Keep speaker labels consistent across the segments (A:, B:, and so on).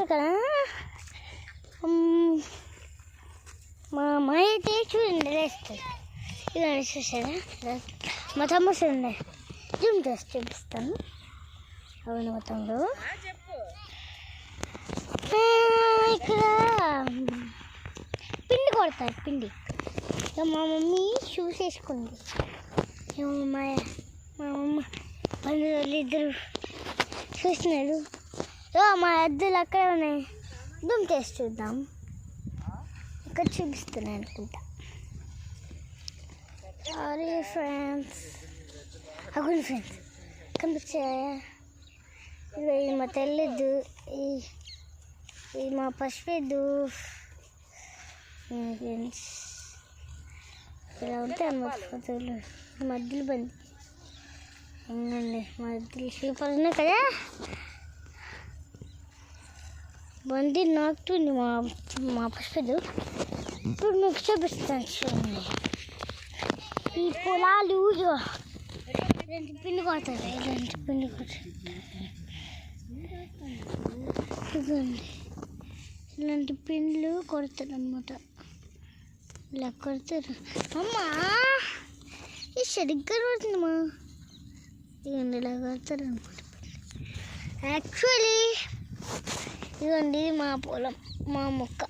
A: చూస్తున్నారు కదా, మా అమ్మాయి అయితే చూడండి వేస్తుంది. ఇవన్నీ చూసారా, మా తమ్ముడు ఉన్నాయి. జూమ్ చేసి చూపిస్తాను. అవును మా తమ్ముడు ఇక్కడ పిండి కొడతారు. పిండి ఇక మా మమ్మీ షూస్ వేసుకుంది. మా అమ్మ బంధువులు ఇద్దరు చూస్తున్నారు. మా ఎద్దులు అక్కడే ఉన్నాయి. జూమ్ చేసి చూద్దాం. ఇక్కడ చూపిస్తున్నాను అనుకుంటా. సారీ ఫ్రెండ్స్, అవును ఫ్రెండ్స్ కనిపించాయా? ఇది మా తెల్లెద్దు, ఇది మా పసిపెద్దు ఫ్రెండ్స్. ఇలా ఉంటాయి మధ్యలో మధ్యలో బండి. ఏంటండి మధ్యలో సూపర్ ఉన్నాయి కదా. బండి నాకుతుంది మా పసిపెద్దు. ఇప్పుడు మీకు చూపిస్తాను చూడండి. ఈ పొలాలు ఇలాంటి పిండి కొడతారు. ఇలాంటి పిండి కొడతారు. ఇదండి ఇలాంటి పిండ్లు కొడతారు అన్నమాట. ఇలా కొడతారు. అమ్మా ఇది సరిగ్గా కొడుతుందమ్మా. ఇదండి ఇలా కొడతారు అనమాట. యాక్చువల్లీ ఇదండి మా పొలం, మా మొక్క.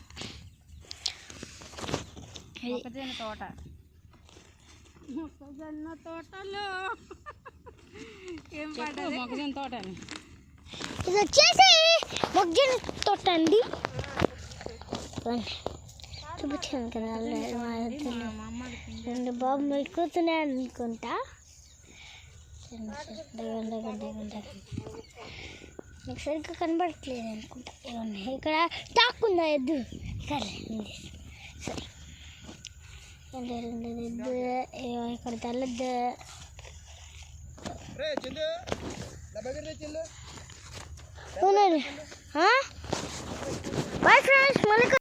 B: తోట మొక్కజొన్న తోటలో ఏం పడ్డది? మొక్కజొన్న తోట.
A: ఇది వచ్చేసి మొక్కజొన్న తోట అండి. చూపించాను కదా రెండు బాబు ఎక్కుతున్నాయి అనుకుంటా. మీకు సరిగ్గా కనబడట్లేదు అనుకుంటా. ఇవన్నీ ఇక్కడ తాక్కుందా ఎద్దు. సరే సరే ఎద్దు ఇక్కడ తెల్లద్దు. బాయ్ ఫ్రెండ్స్, మళ్ళీ